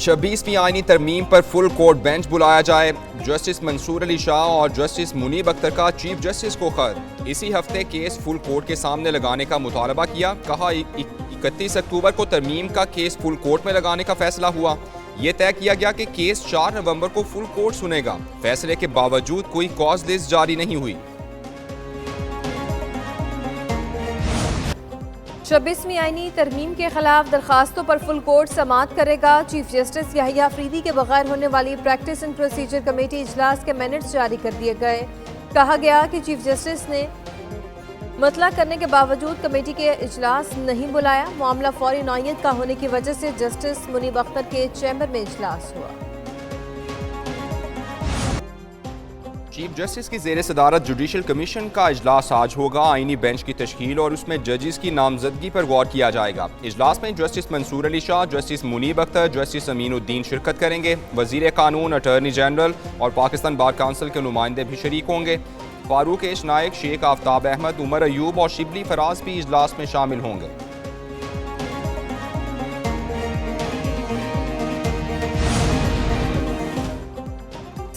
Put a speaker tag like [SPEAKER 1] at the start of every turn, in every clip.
[SPEAKER 1] 26वीं आईनी तरमीम पर फुल कोर्ट बेंच बुलाया जाए। जस्टिस मंसूर अली शाह और जस्टिस मुनीब अख्तर का चीफ जस्टिस को खत। इसी हफ्ते केस फुल कोर्ट के सामने लगाने का मुतालबा किया। कहा 31 अक्टूबर को तरमीम का केस फुल कोर्ट में लगाने का फैसला हुआ। ये तय किया गया कि केस 4 नवंबर को फुल कोर्ट सुनेगा। फैसले के बावजूद कोई कॉज लिस्ट जारी नहीं हुई।
[SPEAKER 2] 26वीं आईनी तरमीम के खिलाफ दरखास्तों पर फुल कोर्ट समाअत करेगा। चीफ जस्टिस याहिया अफरीदी के बगैर होने वाली प्रैक्टिस एंड प्रोसीजर कमेटी इजलास के मिनट्स जारी कर दिए गए। कहा गया कि चीफ जस्टिस ने मतला करने के बावजूद कमेटी के इजलास नहीं बुलाया। मामला फौरी नौयत का होने की वजह से जस्टिस मुनीब अख्तर के चैम्बर में इजलास हुआ।
[SPEAKER 1] चीफ जस्टिस की ज़ेर सदारत जुडिशल कमीशन का इजलास आज होगा। आईनी बेंच की तश्कील और उसमें जजेस की नामजदगी पर गौर किया जाएगा। इजलास में justice Mansoor Ali Shah, justice Munib Akhtar, justice Aminuddin शिरकत करेंगे। वजीर कानून, अटॉर्नी जनरल और पाकिस्तान बार काउंसिल के नुमाइंदे भी शरीक होंगे। फारूक एश नायक, शेख आफ्ताब अहमद, उमर अयूब और शिबली फराज भी इजलास में शामिल होंगे।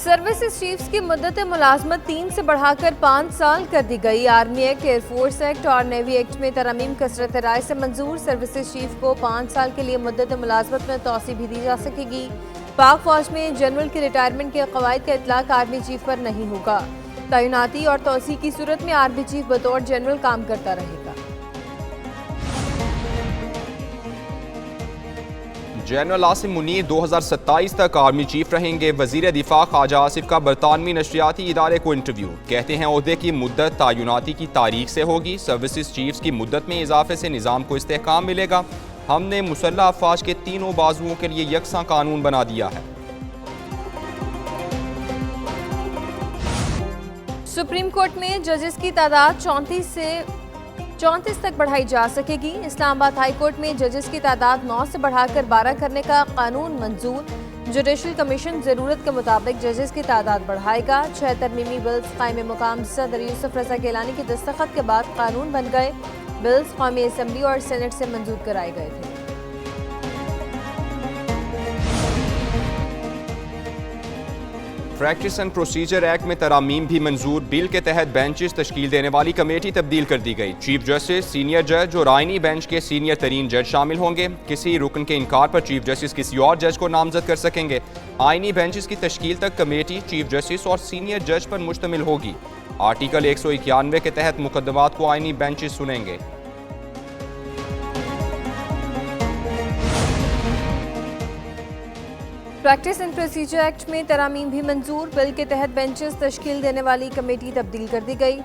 [SPEAKER 2] सर्विसेज चीफ्स की मुद्दत मुलाजमत 3 से बढ़ाकर 5 साल कर दी गई। आर्मी एक्ट, एयरफोर्स एक्ट और नेवी एक्ट में तरमीम कसरत राय से मंजूर। सर्विसेज चीफ को 5 साल के लिए मुद्दत मुलाजमत में तोसी भी दी जा सकेगी। पाक फौज में जनरल की रिटायरमेंट के कवायद का इतलाक आर्मी चीफ पर नहीं होगा। तैनाती और तोसी की सूरत में आर्मी चीफ बतौर जनरल काम करता रहेगा।
[SPEAKER 1] जनरल आसिम मुनीर 2027 तक आर्मी चीफ रहेंगे। वजीर दिफा ख्वाजा आसिफ का बरतानवी नशरियाती इदारे को इंटरव्यू। कहते हैं ओहदे की मुद्दत तयनाती की तारीख से होगी। सर्विसेज चीफ्स की मुद्दत में इजाफे से निज़ाम को इस्तेहकाम मिलेगा। हमने मुसल्लह अफवाज के तीनों बाजुओं के लिए यकसा कानून बना दिया है।
[SPEAKER 2] सुप्रीम कोर्ट में जजेस की तादाद 34 से 34 तक बढ़ाई जा सकेगी। इस्लामाबाद हाई कोर्ट में जजेस की तादाद 9 से बढ़ाकर 12 करने का कानून मंजूर। जुडिशल कमीशन जरूरत के मुताबिक जजेस की तादाद बढ़ाएगा। 6 तरमीमी बिल्स कायम मुकाम सदर यूसुफ रजा गिलानी की दस्तखत के बाद कानून बन गए। बिल्स कौमी असम्बली और सेनेट से मंजूर कराए गए थे।
[SPEAKER 1] प्रैक्टिस एंड प्रोसीजर एक्ट में तरामीम भी मंजूर। बिल के तहत बेंचेस तश्कील देने वाली कमेटी तब्दील कर दी गई। चीफ जस्टिस, सीनियर जज और आईनी बेंच के सीनियर तरीन जज शामिल होंगे। किसी रुकन के इनकार पर चीफ जस्टिस किसी और जज को नामजद कर सकेंगे। आईनी बेंचेस की तश्कील तक कमेटी चीफ जस्टिस और सीनियर जज पर मुश्तमिल होगी। आर्टिकल 191 के तहत मुकदमात को आईनी बेंचेस सुनेंगे।
[SPEAKER 2] प्रैक्टिस एंड प्रोसीजर एक्ट में तरामीम भी मंजूर। बिल के तहत बेंचेस तश्कील देने वाली कमेटी तब्दील कर दी गई।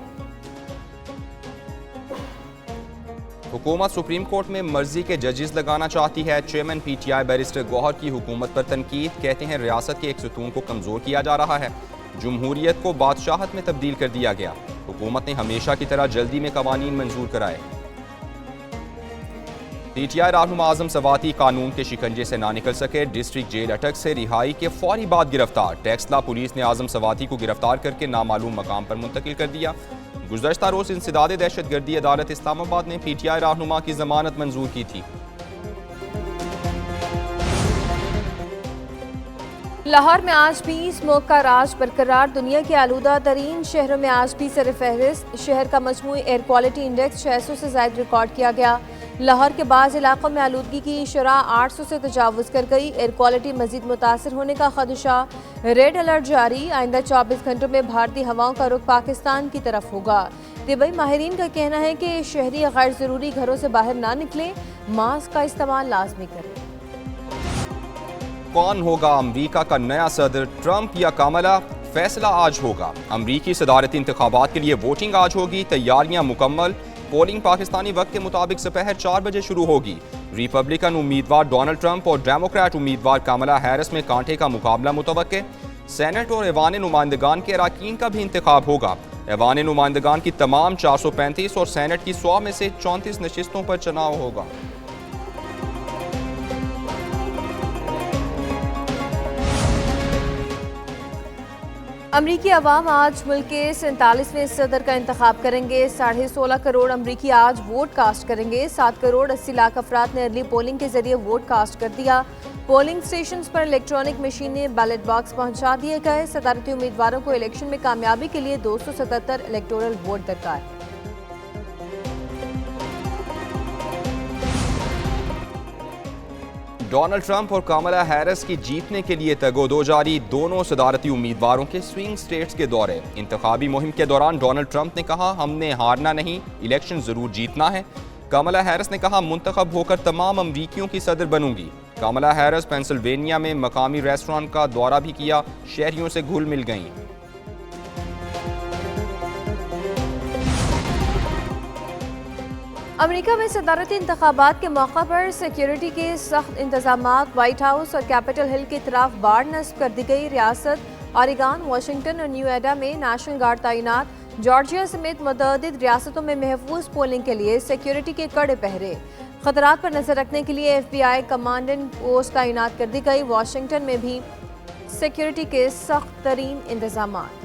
[SPEAKER 1] हुकूमत सुप्रीम कोर्ट में मर्जी के जजेस लगाना चाहती है। चेयरमैन PTI बैरिस्टर गौहर की हुकूमत पर तनकीद। कहते हैं रियासत के एक सुतून को कमजोर किया जा रहा है। जमहूरियत को बादशाहत में तब्दील कर दिया गया। हुकूमत ने हमेशा की तरह जल्दी में कवानीन मंजूर कराए। PTI रहनुमा आजम सवाती कानून के शिकंजे से ना निकल सके। डिस्ट्रिक्ट जेल अटक से रिहाई के फौरी बाद गिरफ्तार। टेक्सला पुलिस ने आजम सवाती को गिरफ्तार करके नामालूम मकाम पर मुंतकिल कर दिया। गुज़श्ता रोज इंसदाद दहशतगर्दी अदालत इस्लामाबाद ने PTI रहनुमा की जमानत मंजूर की थी।
[SPEAKER 2] लाहौर में आज भी स्मोक का राज बरकरार। दुनिया के आलूदा तरीन शहरों में आज भी सरफहरिस्त। शहर का मजमूई एयर क्वालिटी इंडेक्स 600 से ज़ायद रिकॉर्ड किया गया। लाहौर के बाज़ इलाकों में आलूदगी की शरह 800 से तजावुज़ कर गई। एयर क्वालिटी मजीद मुतासर होने का खदशा। रेड अलर्ट जारी। आइंदा 24 घंटों में भारतीय हवाओं का रुख पाकिस्तान की तरफ होगा। तिब्बी माहिरीन का कहना है कि शहरी गैर ज़रूरी घरों से बाहर ना निकले। मास्क का इस्तेमाल लाजमी करें।
[SPEAKER 1] कौन होगा अमरीका का नया सदर, ट्रंप या कमला? फैसला आज होगा। अमरीकी सदारती इंतखाबात के लिए वोटिंग आज होगी। तैयारियां मुकम्मल। पोलिंग पाकिस्तानी वक्त के मुताबिक दोपहर 4 बजे शुरू होगी। रिपब्लिकन उम्मीदवार डोनाल्ड ट्रंप और डेमोक्रेट उम्मीदवार कमला हैरिस में कांटे का मुकाबला मुतवक्के। सेनेट और ऐवान नुमाइंदगान के अरकान का भी इंतखाब होगा। ऐवान नुमाइंदगान की तमाम 435 और सेनेट की 100 में से 34 नशिस्तों पर चुनाव होगा।
[SPEAKER 2] अमरीकी अवाम आज मुल्क के 47वें सदर का इंतखाब करेंगे। 16.5 करोड़ अमरीकी आज वोट कास्ट करेंगे। 7 करोड़ 80 लाख अफराद ने अर्ली पोलिंग के जरिए वोट कास्ट कर दिया। पोलिंग स्टेशन पर इलेक्ट्रॉनिक मशीनें बैलेट बॉक्स पहुंचा दिए गए। सदारती उम्मीदवारों को इलेक्शन में कामयाबी के लिए 277 इलेक्टोरल वोट दरकार।
[SPEAKER 1] डोनाल्ड ट्रंप और कमला हैरिस की जीतने के लिए तगोदो जारी। दोनों सदारती उम्मीदवारों के स्विंग स्टेट्स के दौरे। इंतखाबी मुहिम के दौरान डोनाल्ड ट्रंप ने कहा, हमने हारना नहीं, इलेक्शन जरूर जीतना है। कमला हैरिस ने कहा, मुंतखब होकर तमाम अमरीकियों की सदर बनूंगी। कमला हैरिस पेंसिल्वेनिया में मकामी रेस्टोरेंट का दौरा भी किया, शहरियों से घुल मिल गईं।
[SPEAKER 2] अमेरिका में सदारती इंतखाबात के मौका पर सिक्योरिटी के सख्त इंतजामात। व्हाइट हाउस और कैपिटल हिल की तरफ बाड़ नस्ब कर दी गई। रियासत ओरेगन, वाशिंगटन और न्यूएडा में नेशनल गार्ड तैनात। जॉर्जिया समेत मुतअद्दिद रियासतों में महफूज पोलिंग के लिए सिक्योरिटी के कड़े पहरे। खतरात पर नजर रखने के लिए FBI कमांडेंट पोस्ट तैनात कर दी गई। वाशिंगटन में भी सिक्योरिटी के सख्त तरीन इंतजामात।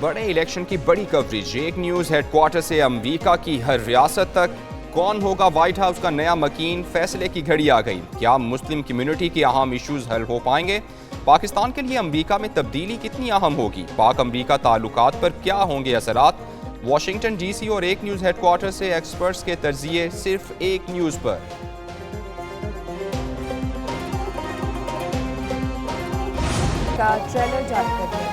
[SPEAKER 1] बड़े इलेक्शन की बड़ी कवरेज। एक न्यूज़ हेडक्वार्टर से अमेरिका की हर रियासत तक। कौन होगा व्हाइट हाउस का नया मकीन, फैसले की घड़ी आ गई। क्या मुस्लिम कम्युनिटी के अहम इश्यूज हल हो पाएंगे। पाकिस्तान के लिए अमेरिका में तब्दीली कितनी अहम होगी। पाक अमेरिका ताल्लुकात पर क्या होंगे असरात। वाशिंगटन DC और एक न्यूज़ हेडक्वार्टर से एक्सपर्ट्स के तर्जिए सिर्फ एक न्यूज़ पर।
[SPEAKER 2] का ट्रेलर जारी कर दिया।